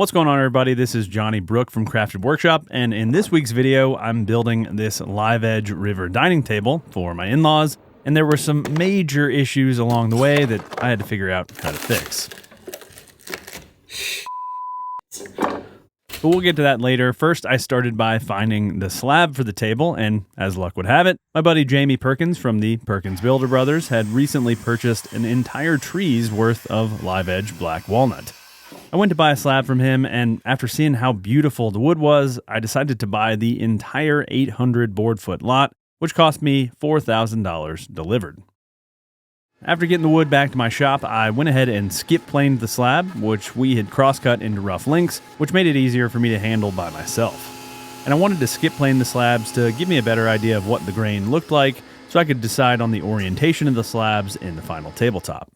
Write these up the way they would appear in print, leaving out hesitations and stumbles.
What's going on, everybody? This is Johnny Brook from Crafted Workshop, and in this week's video, I'm building this live edge river dining table for my in-laws, and there were some major issues along the way that I had to figure out how to fix. But we'll get to that later. First, I started by finding the slab for the table, and as luck would have it, my buddy Jamie Perkins from the Perkins Builder Brothers had recently purchased an entire tree's worth of live edge black walnut. I went to buy a slab from him, and after seeing how beautiful the wood was, I decided to buy the entire 800 board foot lot, which cost me $4,000 delivered. After getting the wood back to my shop, I went ahead and skip planed the slab, which we had cross-cut into rough links, which made it easier for me to handle by myself. And I wanted to skip plane the slabs to give me a better idea of what the grain looked like, so I could decide on the orientation of the slabs in the final tabletop.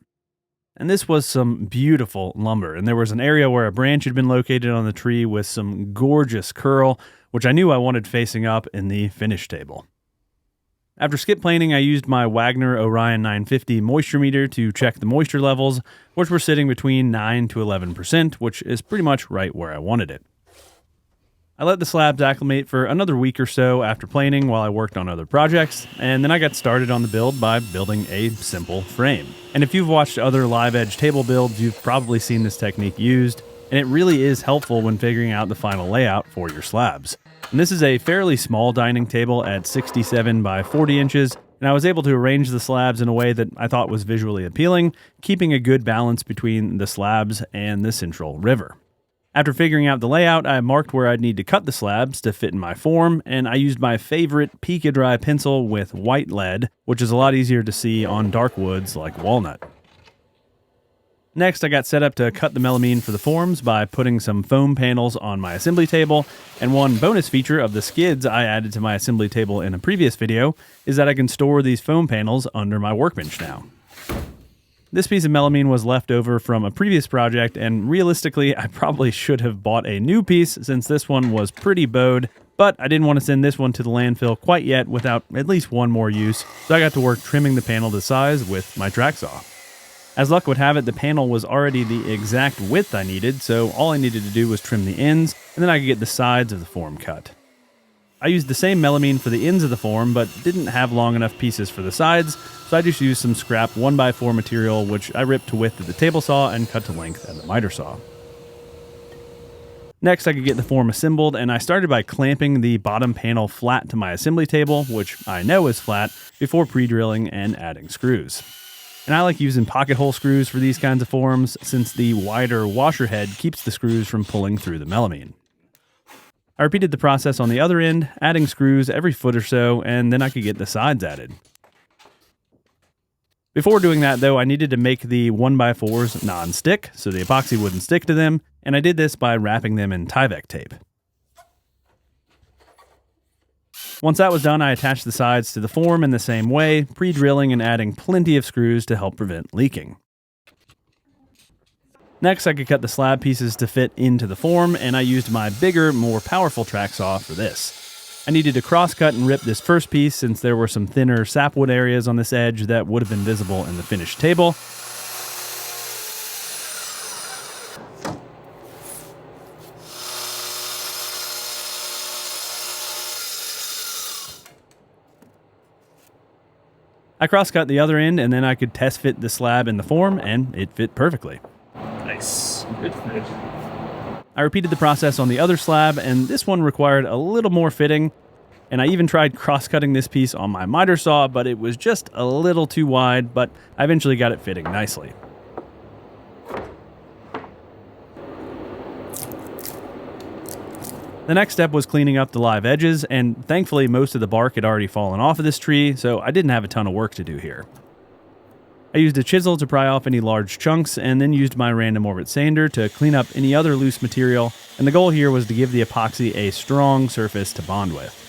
And this was some beautiful lumber, and there was an area where a branch had been located on the tree with some gorgeous curl, which I knew I wanted facing up in the finished table. After skip planing, I used my Wagner Orion 950 moisture meter to check the moisture levels, which were sitting between 9 to 11%, which is pretty much right where I wanted it. I let the slabs acclimate for another week or so after planing while I worked on other projects, and then I got started on the build by building a simple frame. And if you've watched other live edge table builds, you've probably seen this technique used, and it really is helpful when figuring out the final layout for your slabs. And this is a fairly small dining table at 67 by 40 inches, and I was able to arrange the slabs in a way that I thought was visually appealing, keeping a good balance between the slabs and the central river. After figuring out the layout, I marked where I'd need to cut the slabs to fit in my form, and I used my favorite Pika Dry pencil with white lead, which is a lot easier to see on dark woods like walnut. Next, I got set up to cut the melamine for the forms by putting some foam panels on my assembly table, and one bonus feature of the skids I added to my assembly table in a previous video is that I can store these foam panels under my workbench now. This piece of melamine was left over from a previous project, and realistically, I probably should have bought a new piece since this one was pretty bowed, but I didn't want to send this one to the landfill quite yet without at least one more use, so I got to work trimming the panel to size with my track saw. As luck would have it, the panel was already the exact width I needed, so all I needed to do was trim the ends, and then I could get the sides of the form cut. I used the same melamine for the ends of the form, but didn't have long enough pieces for the sides, so I just used some scrap 1x4 material, which I ripped to width at the table saw and cut to length at the miter saw. Next, I could get the form assembled, and I started by clamping the bottom panel flat to my assembly table, which I know is flat, before pre-drilling and adding screws. And I like using pocket hole screws for these kinds of forms, since the wider washer head keeps the screws from pulling through the melamine. I repeated the process on the other end, adding screws every foot or so, and then I could get the sides added. Before doing that, though, I needed to make the 1x4s non-stick, so the epoxy wouldn't stick to them, and I did this by wrapping them in Tyvek tape. Once that was done, I attached the sides to the form in the same way, pre-drilling and adding plenty of screws to help prevent leaking. Next, I could cut the slab pieces to fit into the form, and I used my bigger, more powerful track saw for this. I needed to cross-cut and rip this first piece since there were some thinner sapwood areas on this edge that would have been visible in the finished table. I cross-cut the other end, and then I could test fit the slab in the form, and it fit perfectly. Nice. Good fit. I repeated the process on the other slab, and this one required a little more fitting, and I even tried cross-cutting this piece on my miter saw, but it was just a little too wide, but I eventually got it fitting nicely. The next step was cleaning up the live edges, and thankfully most of the bark had already fallen off of this tree, so I didn't have a ton of work to do here. I used a chisel to pry off any large chunks, and then used my random orbit sander to clean up any other loose material, and the goal here was to give the epoxy a strong surface to bond with.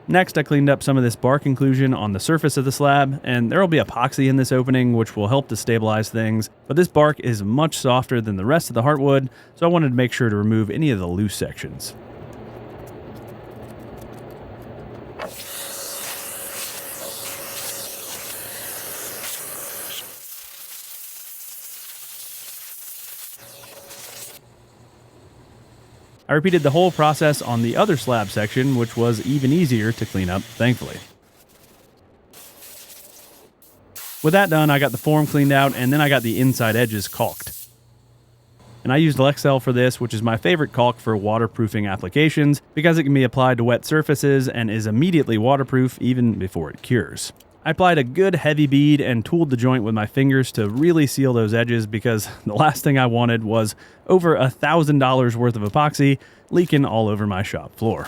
Next, I cleaned up some of this bark inclusion on the surface of the slab, and there will be epoxy in this opening which will help to stabilize things, but this bark is much softer than the rest of the heartwood, so I wanted to make sure to remove any of the loose sections. I repeated the whole process on the other slab section, which was even easier to clean up, thankfully. With that done, I got the form cleaned out, and then I got the inside edges caulked. And I used Lexel for this, which is my favorite caulk for waterproofing applications because it can be applied to wet surfaces and is immediately waterproof even before it cures. I applied a good heavy bead and tooled the joint with my fingers to really seal those edges because the last thing I wanted was over $1,000 worth of epoxy leaking all over my shop floor.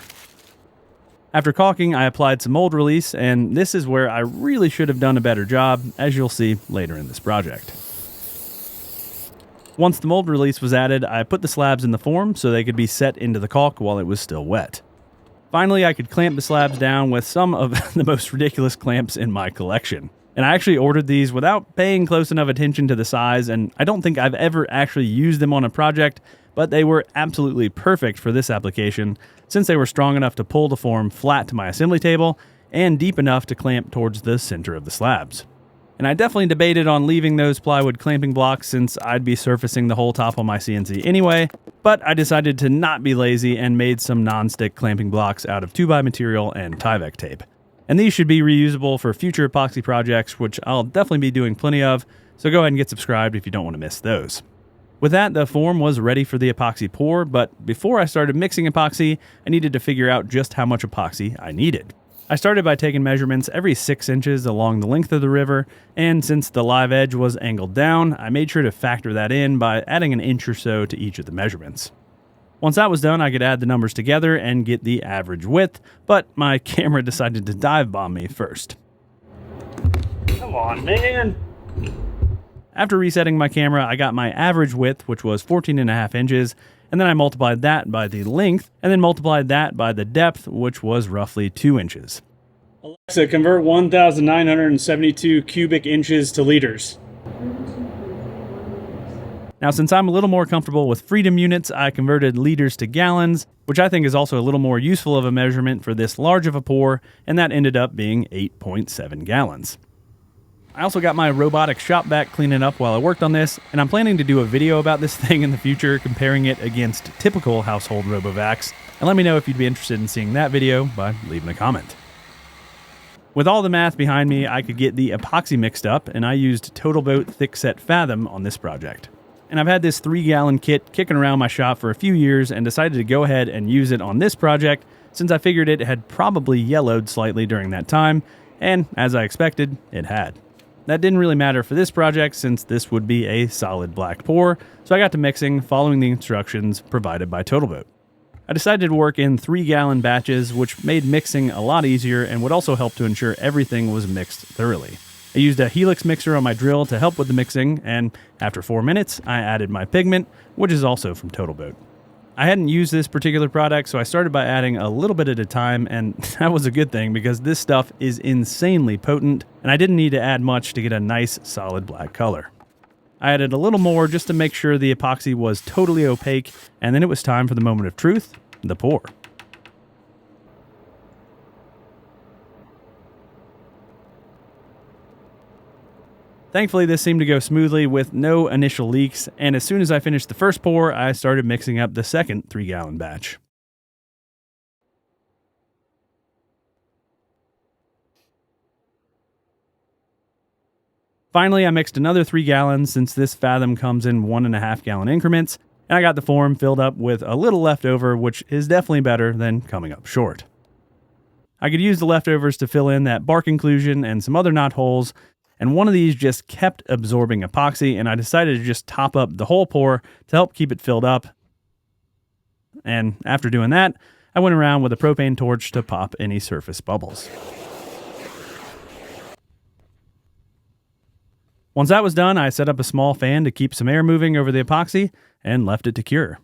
After caulking, I applied some mold release, and this is where I really should have done a better job, as you'll see later in this project. Once the mold release was added, I put the slabs in the form so they could be set into the caulk while it was still wet. Finally, I could clamp the slabs down with some of the most ridiculous clamps in my collection. And I actually ordered these without paying close enough attention to the size, and I don't think I've ever actually used them on a project, but they were absolutely perfect for this application since they were strong enough to pull the form flat to my assembly table and deep enough to clamp towards the center of the slabs. And I definitely debated on leaving those plywood clamping blocks since I'd be surfacing the whole top on my CNC anyway, but I decided to not be lazy and made some non-stick clamping blocks out of 2x material and Tyvek tape. And these should be reusable for future epoxy projects, which I'll definitely be doing plenty of, so go ahead and get subscribed if you don't want to miss those. With that, the form was ready for the epoxy pour, but before I started mixing epoxy, I needed to figure out just how much epoxy I needed. I started by taking measurements every 6 inches along the length of the river, and since the live edge was angled down, I made sure to factor that in by adding an inch or so to each of the measurements. Once that was done, I could add the numbers together and get the average width, but my camera decided to dive bomb me first. Come on, man. After resetting my camera, I got my average width, which was 14.5 inches, and then I multiplied that by the length, and then multiplied that by the depth, which was roughly 2 inches. Alexa, convert 1,972 cubic inches to liters. Now, since I'm a little more comfortable with freedom units, I converted liters to gallons, which I think is also a little more useful of a measurement for this large of a pour, and that ended up being 8.7 gallons. I also got my robotic shop vac cleaning up while I worked on this, and I'm planning to do a video about this thing in the future, comparing it against typical household RoboVacs, and let me know if you'd be interested in seeing that video by leaving a comment. With all the math behind me, I could get the epoxy mixed up, and I used TotalBoat Thickset Fathom on this project. And I've had this 3-gallon kit kicking around my shop for a few years and decided to go ahead and use it on this project since I figured it had probably yellowed slightly during that time, and as I expected, it had. That didn't really matter for this project since this would be a solid black pour, so I got to mixing following the instructions provided by TotalBoat. I decided to work in 3-gallon batches, which made mixing a lot easier and would also help to ensure everything was mixed thoroughly. I used a helix mixer on my drill to help with the mixing, and after 4 minutes, I added my pigment, which is also from TotalBoat. I hadn't used this particular product, so I started by adding a little bit at a time, and that was a good thing because this stuff is insanely potent, and I didn't need to add much to get a nice, solid black color. I added a little more just to make sure the epoxy was totally opaque, and then it was time for the moment of truth, the pour. Thankfully, this seemed to go smoothly with no initial leaks, and as soon as I finished the first pour, I started mixing up the second 3-gallon batch. Finally, I mixed another 3 gallons since this Fathom comes in 1.5-gallon increments, and I got the form filled up with a little leftover, which is definitely better than coming up short. I could use the leftovers to fill in that bark inclusion and some other knot holes, and one of these just kept absorbing epoxy, and I decided to just top up the whole pour to help keep it filled up. And after doing that, I went around with a propane torch to pop any surface bubbles. Once that was done, I set up a small fan to keep some air moving over the epoxy and left it to cure.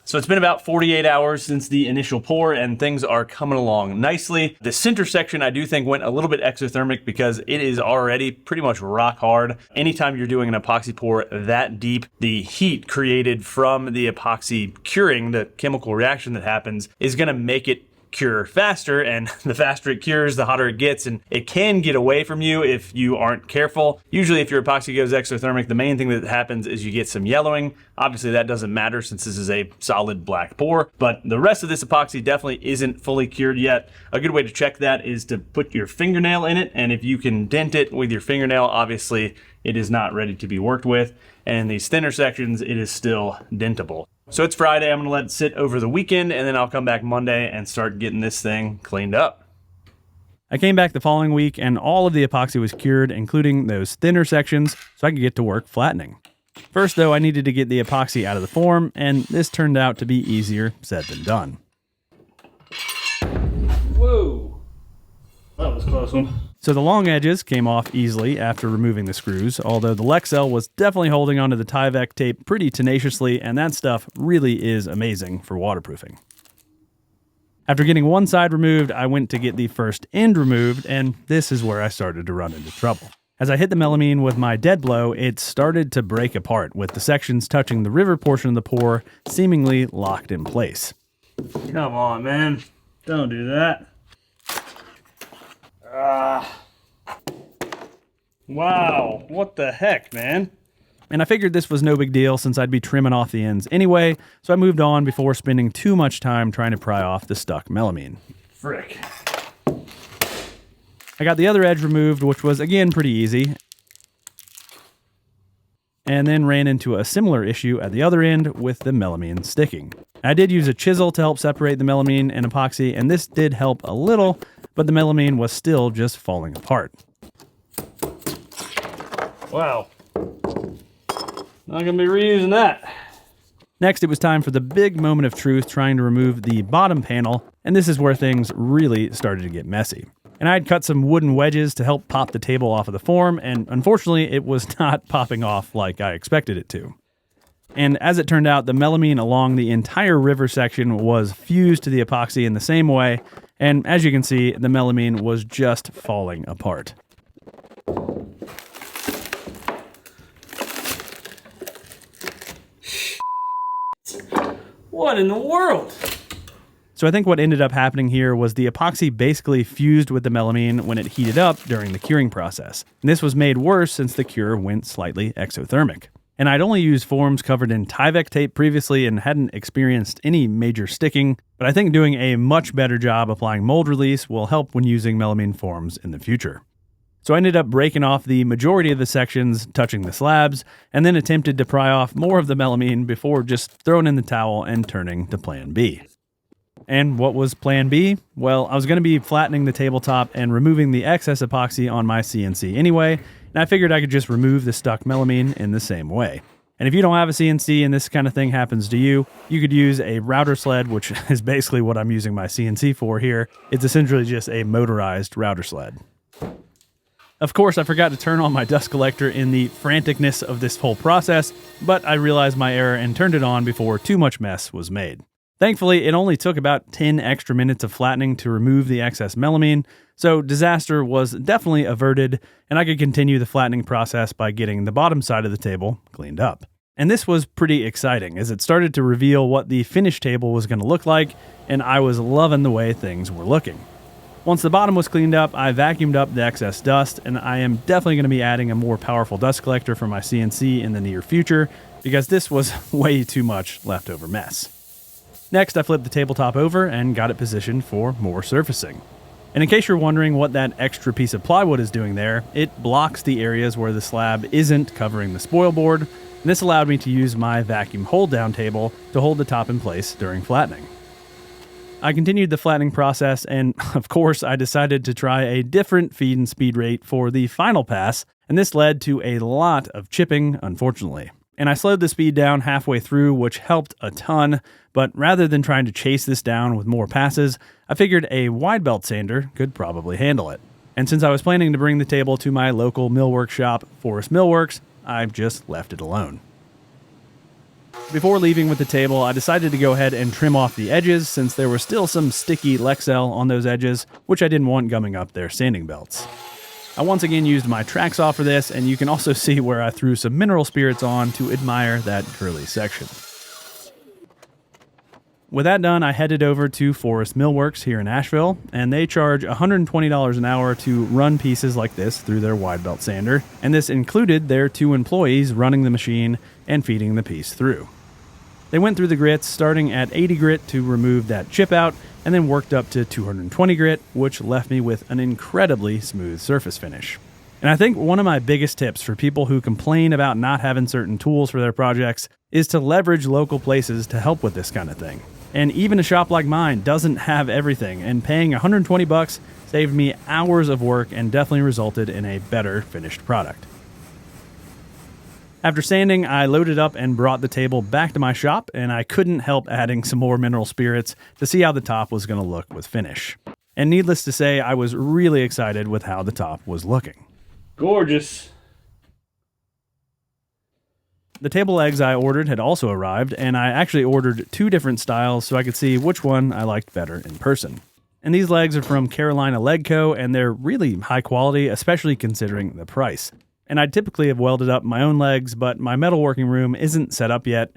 So it's been about 48 hours since the initial pour and things are coming along nicely. The center section I do think went a little bit exothermic because it is already pretty much rock hard. Anytime you're doing an epoxy pour that deep, the heat created from the epoxy curing, the chemical reaction that happens, is going to make it cure faster, and the faster it cures, the hotter it gets, and it can get away from you if you aren't careful. Usually if your epoxy goes exothermic, the main thing that happens is you get some yellowing. Obviously that doesn't matter since this is a solid black pour, but the rest of this epoxy definitely isn't fully cured yet. A good way to check that is to put your fingernail in it, and if you can dent it with your fingernail, obviously it is not ready to be worked with. And in these thinner sections, it is still dentable. So it's Friday, I'm gonna let it sit over the weekend, and then I'll come back Monday and start getting this thing cleaned up. I came back the following week and all of the epoxy was cured, including those thinner sections, so I could get to work flattening. First though, I needed to get the epoxy out of the form, and this turned out to be easier said than done. Whoa. That was a close one. So the long edges came off easily after removing the screws, although the Lexel was definitely holding onto the Tyvek tape pretty tenaciously, and that stuff really is amazing for waterproofing. After getting one side removed, I went to get the first end removed, and this is where I started to run into trouble. As I hit the melamine with my dead blow, it started to break apart, with the sections touching the river portion of the pour seemingly locked in place. Come on, man. Don't do that. Wow, what the heck, man? And I figured this was no big deal since I'd be trimming off the ends anyway, so I moved on before spending too much time trying to pry off the stuck melamine. Frick. I got the other edge removed, which was again pretty easy, and then ran into a similar issue at the other end with the melamine sticking. I did use a chisel to help separate the melamine and epoxy, and this did help a little, but the melamine was still just falling apart. Wow. Not gonna be reusing that. Next, it was time for the big moment of truth, trying to remove the bottom panel, and this is where things really started to get messy. And I had cut some wooden wedges to help pop the table off of the form, and unfortunately, it was not popping off like I expected it to. And as it turned out, the melamine along the entire river section was fused to the epoxy in the same way, and as you can see, the melamine was just falling apart. What in the world? So I think what ended up happening here was the epoxy basically fused with the melamine when it heated up during the curing process. And this was made worse since the cure went slightly exothermic. And I'd only used forms covered in Tyvek tape previously and hadn't experienced any major sticking, but I think doing a much better job applying mold release will help when using melamine forms in the future. So I ended up breaking off the majority of the sections touching the slabs, and then attempted to pry off more of the melamine before just throwing in the towel and turning to plan B. And what was plan B? Well, I was going to be flattening the tabletop and removing the excess epoxy on my CNC anyway, and I figured I could just remove the stuck melamine in the same way. And if you don't have a CNC and this kind of thing happens to you, you could use a router sled, which is basically what I'm using my CNC for here. It's essentially just a motorized router sled. Of course, I forgot to turn on my dust collector in the franticness of this whole process, but I realized my error and turned it on before too much mess was made. Thankfully, it only took about 10 extra minutes of flattening to remove the excess melamine, so disaster was definitely averted, and I could continue the flattening process by getting the bottom side of the table cleaned up. And this was pretty exciting, as it started to reveal what the finished table was going to look like, and I was loving the way things were looking. Once the bottom was cleaned up, I vacuumed up the excess dust, and I am definitely going to be adding a more powerful dust collector for my CNC in the near future, because this was way too much leftover mess. Next, I flipped the tabletop over and got it positioned for more surfacing. And in case you're wondering what that extra piece of plywood is doing there, it blocks the areas where the slab isn't covering the spoil board, and this allowed me to use my vacuum hold-down table to hold the top in place during flattening. I continued the flattening process, and of course I decided to try a different feed and speed rate for the final pass, and this led to a lot of chipping, unfortunately. And I slowed the speed down halfway through, which helped a ton, but rather than trying to chase this down with more passes, I figured a wide belt sander could probably handle it. And since I was planning to bring the table to my local millwork shop, Forest Millworks, I've just left it alone. Before leaving with the table, I decided to go ahead and trim off the edges since there was still some sticky Lexel on those edges, which I didn't want gumming up their sanding belts. I once again used my track saw for this, and you can also see where I threw some mineral spirits on to admire that curly section. With that done, I headed over to Forest Millworks here in Asheville, and they charge $120 an hour to run pieces like this through their wide belt sander, and this included their 2 employees running the machine and feeding the piece through. They went through the grits starting at 80 grit to remove that chip out, and then worked up to 220 grit, which left me with an incredibly smooth surface finish. And I think one of my biggest tips for people who complain about not having certain tools for their projects is to leverage local places to help with this kind of thing. And even a shop like mine doesn't have everything, and paying $120 saved me hours of work and definitely resulted in a better finished product. After sanding, I loaded up and brought the table back to my shop, and I couldn't help adding some more mineral spirits to see how the top was going to look with finish. And needless to say, I was really excited with how the top was looking. Gorgeous. The table legs I ordered had also arrived, and I actually ordered 2 different styles so I could see which one I liked better in person. And these legs are from Carolina Leg Co., and they're really high quality, especially considering the price. And I'd typically have welded up my own legs, but my metalworking room isn't set up yet.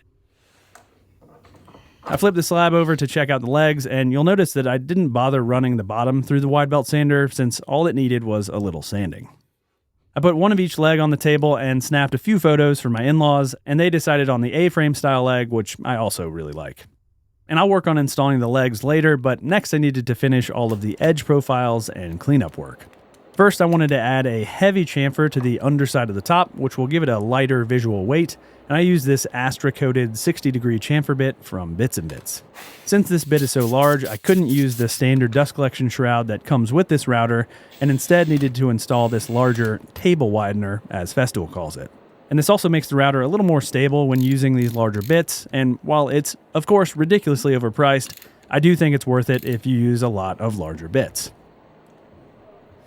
I flipped the slab over to check out the legs, and you'll notice that I didn't bother running the bottom through the wide belt sander since all it needed was a little sanding. I put one of each leg on the table and snapped a few photos for my in-laws, and they decided on the A-frame style leg, which I also really like. And I'll work on installing the legs later, but next I needed to finish all of the edge profiles and cleanup work. First, I wanted to add a heavy chamfer to the underside of the top, which will give it a lighter visual weight, and I used this Astra-coated 60-degree chamfer bit from Bits & Bits. Since this bit is so large, I couldn't use the standard dust collection shroud that comes with this router, and instead needed to install this larger table widener, as Festool calls it. And this also makes the router a little more stable when using these larger bits, and while it's, of course, ridiculously overpriced, I do think it's worth it if you use a lot of larger bits.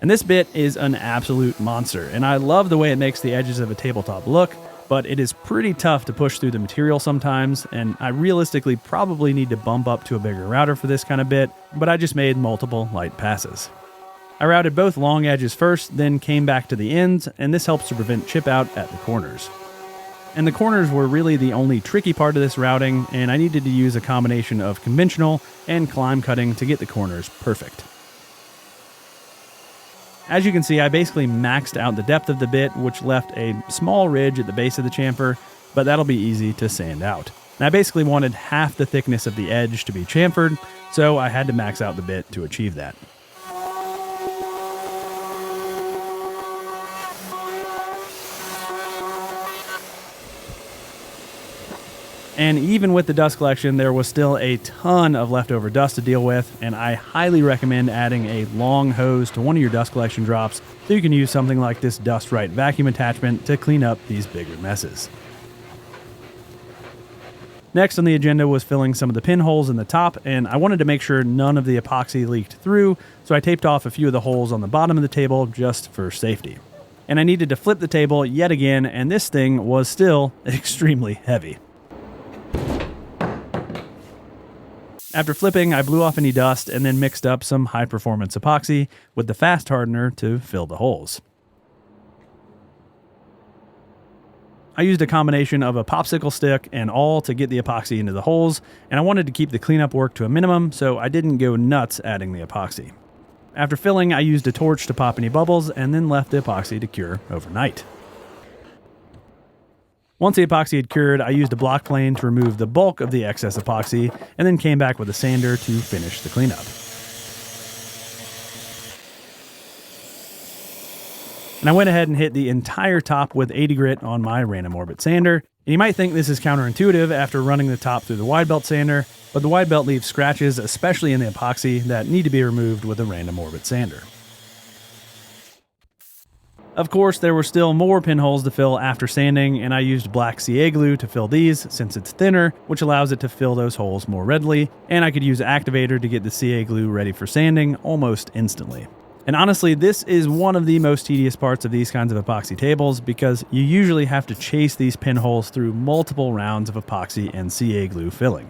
And this bit is an absolute monster, and I love the way it makes the edges of a tabletop look, but it is pretty tough to push through the material sometimes, and I realistically probably need to bump up to a bigger router for this kind of bit, but I just made multiple light passes. I routed both long edges first, then came back to the ends, and this helps to prevent chip out at the corners. And the corners were really the only tricky part of this routing, and I needed to use a combination of conventional and climb cutting to get the corners perfect. As you can see, I basically maxed out the depth of the bit, which left a small ridge at the base of the chamfer, but that'll be easy to sand out. And I basically wanted half the thickness of the edge to be chamfered, so I had to max out the bit to achieve that. And even with the dust collection, there was still a ton of leftover dust to deal with, and I highly recommend adding a long hose to one of your dust collection drops so you can use something like this Dust Right vacuum attachment to clean up these bigger messes. Next on the agenda was filling some of the pinholes in the top, and I wanted to make sure none of the epoxy leaked through, so I taped off a few of the holes on the bottom of the table just for safety. And I needed to flip the table yet again, and this thing was still extremely heavy. After flipping, I blew off any dust and then mixed up some high-performance epoxy with the fast hardener to fill the holes. I used a combination of a popsicle stick and awl to get the epoxy into the holes, and I wanted to keep the cleanup work to a minimum, so I didn't go nuts adding the epoxy. After filling, I used a torch to pop any bubbles and then left the epoxy to cure overnight. Once the epoxy had cured, I used a block plane to remove the bulk of the excess epoxy, and then came back with a sander to finish the cleanup. And I went ahead and hit the entire top with 80 grit on my random orbit sander. And you might think this is counterintuitive after running the top through the wide belt sander, but the wide belt leaves scratches, especially in the epoxy, that need to be removed with a random orbit sander. Of course, there were still more pinholes to fill after sanding, and I used black CA glue to fill these since it's thinner, which allows it to fill those holes more readily, and I could use activator to get the CA glue ready for sanding almost instantly. And honestly, this is one of the most tedious parts of these kinds of epoxy tables because you usually have to chase these pinholes through multiple rounds of epoxy and CA glue filling.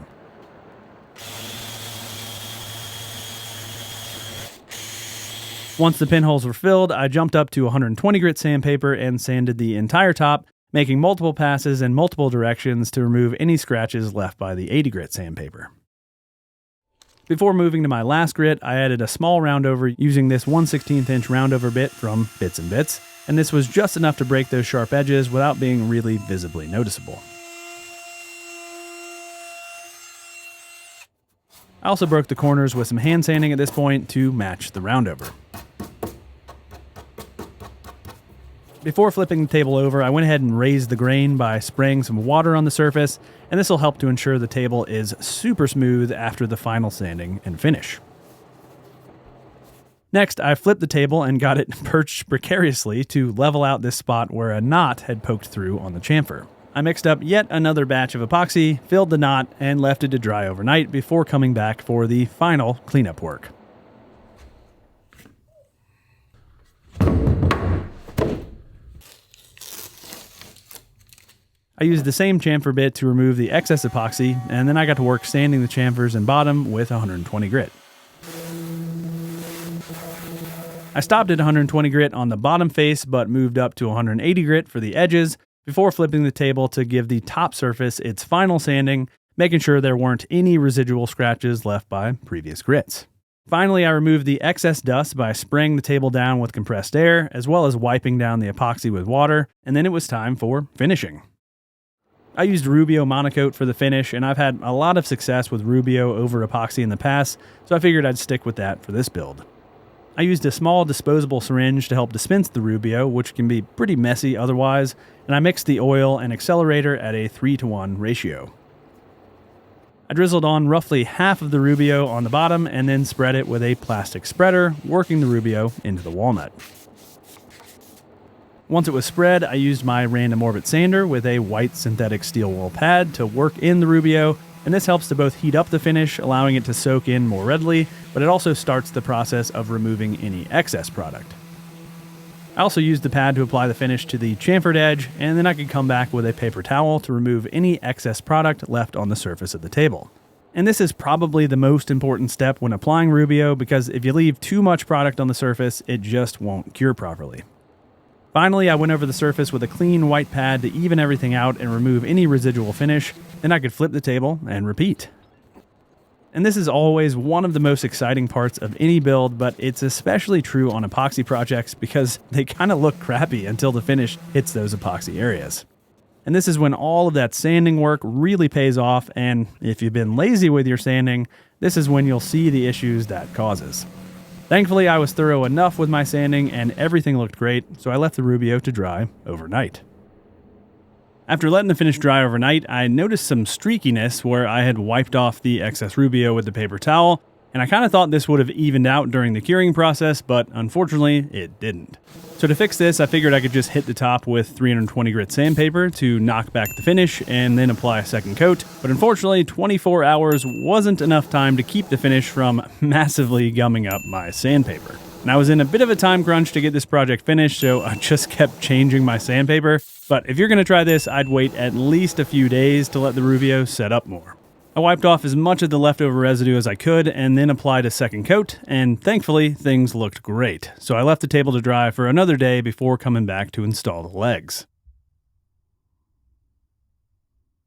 Once the pinholes were filled, I jumped up to 120 grit sandpaper and sanded the entire top, making multiple passes in multiple directions to remove any scratches left by the 80 grit sandpaper. Before moving to my last grit, I added a small roundover using this 1/16 inch roundover bit from Bits and Bits, and this was just enough to break those sharp edges without being really visibly noticeable. I also broke the corners with some hand sanding at this point to match the roundover. Before flipping the table over, I went ahead and raised the grain by spraying some water on the surface, and this will help to ensure the table is super smooth after the final sanding and finish. Next, I flipped the table and got it perched precariously to level out this spot where a knot had poked through on the chamfer. I mixed up yet another batch of epoxy, filled the knot, and left it to dry overnight before coming back for the final cleanup work. I used the same chamfer bit to remove the excess epoxy, and then I got to work sanding the chamfers and bottom with 120 grit. I stopped at 120 grit on the bottom face, but moved up to 180 grit for the edges, before flipping the table to give the top surface its final sanding, making sure there weren't any residual scratches left by previous grits. Finally, I removed the excess dust by spraying the table down with compressed air, as well as wiping down the epoxy with water, and then it was time for finishing. I used Rubio Monocoat for the finish, and I've had a lot of success with Rubio over epoxy in the past, so I figured I'd stick with that for this build. I used a small disposable syringe to help dispense the Rubio, which can be pretty messy otherwise, and I mixed the oil and accelerator at a 3-to-1 ratio. I drizzled on roughly half of the Rubio on the bottom and then spread it with a plastic spreader, working the Rubio into the walnut. Once it was spread, I used my random orbit sander with a white synthetic steel wool pad to work in the Rubio, and this helps to both heat up the finish, allowing it to soak in more readily, but it also starts the process of removing any excess product. I also used the pad to apply the finish to the chamfered edge, and then I could come back with a paper towel to remove any excess product left on the surface of the table. And this is probably the most important step when applying Rubio, because if you leave too much product on the surface, it just won't cure properly. Finally, I went over the surface with a clean white pad to even everything out and remove any residual finish, then I could flip the table and repeat. And this is always one of the most exciting parts of any build, but it's especially true on epoxy projects because they kind of look crappy until the finish hits those epoxy areas. And this is when all of that sanding work really pays off, and if you've been lazy with your sanding, this is when you'll see the issues that causes. Thankfully, I was thorough enough with my sanding and everything looked great, so I left the Rubio to dry overnight. After letting the finish dry overnight, I noticed some streakiness where I had wiped off the excess Rubio with the paper towel, and I kind of thought this would have evened out during the curing process, but unfortunately, it didn't. So to fix this, I figured I could just hit the top with 320 grit sandpaper to knock back the finish and then apply a second coat, but unfortunately, 24 hours wasn't enough time to keep the finish from massively gumming up my sandpaper. And I was in a bit of a time crunch to get this project finished, so I just kept changing my sandpaper. But if you're going to try this, I'd wait at least a few days to let the Rubio set up more. I wiped off as much of the leftover residue as I could and then applied a second coat, and thankfully things looked great. So I left the table to dry for another day before coming back to install the legs.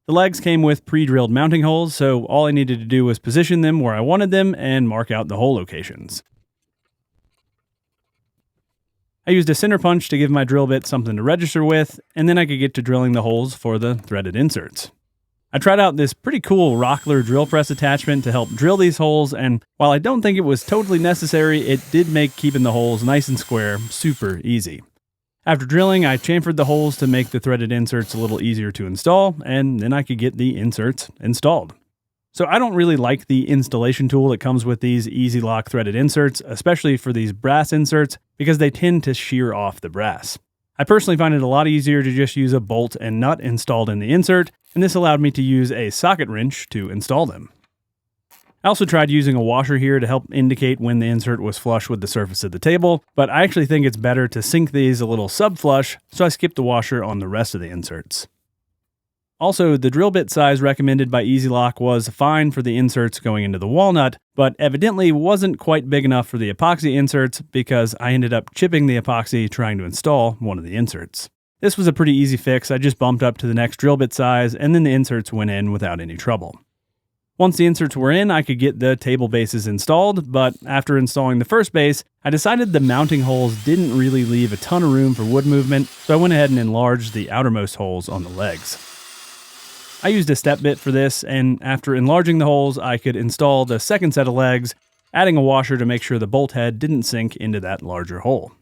The legs came with pre-drilled mounting holes, so all I needed to do was position them where I wanted them and mark out the hole locations. I used a center punch to give my drill bit something to register with, and then I could get to drilling the holes for the threaded inserts. I tried out this pretty cool Rockler drill press attachment to help drill these holes, and while I don't think it was totally necessary, it did make keeping the holes nice and square super easy. After drilling, I chamfered the holes to make the threaded inserts a little easier to install, and then I could get the inserts installed. So I don't really like the installation tool that comes with these Easy Lock threaded inserts, especially for these brass inserts, because they tend to shear off the brass. I personally find it a lot easier to just use a bolt and nut installed in the insert, and this allowed me to use a socket wrench to install them. I also tried using a washer here to help indicate when the insert was flush with the surface of the table, but I actually think it's better to sink these a little sub-flush, so I skipped the washer on the rest of the inserts. Also, the drill bit size recommended by Easy Lock was fine for the inserts going into the walnut, but evidently wasn't quite big enough for the epoxy inserts because I ended up chipping the epoxy trying to install one of the inserts. This was a pretty easy fix. I just bumped up to the next drill bit size and then the inserts went in without any trouble. Once the inserts were in, I could get the table bases installed, but after installing the first base, I decided the mounting holes didn't really leave a ton of room for wood movement, so I went ahead and enlarged the outermost holes on the legs. I used a step bit for this, and after enlarging the holes, I could install the second set of legs, adding a washer to make sure the bolt head didn't sink into that larger hole.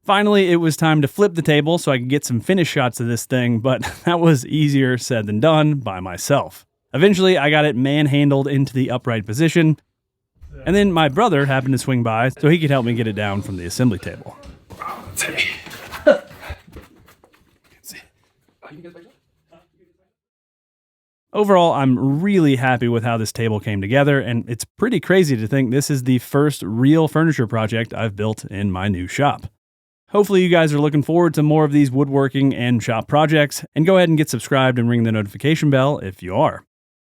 Finally, it was time to flip the table so I could get some finish shots of this thing, but that was easier said than done by myself. Eventually, I got it manhandled into the upright position, and then my brother happened to swing by so he could help me get it down from the assembly table. Overall, I'm really happy with how this table came together, and it's pretty crazy to think this is the first real furniture project I've built in my new shop. Hopefully you guys are looking forward to more of these woodworking and shop projects, and go ahead and get subscribed and ring the notification bell if you are.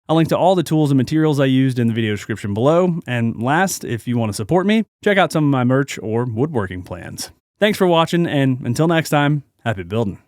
I'll link to all the tools and materials I used in the video description below, and last, if you want to support me, check out some of my merch or woodworking plans. Thanks for watching, and until next time, happy building.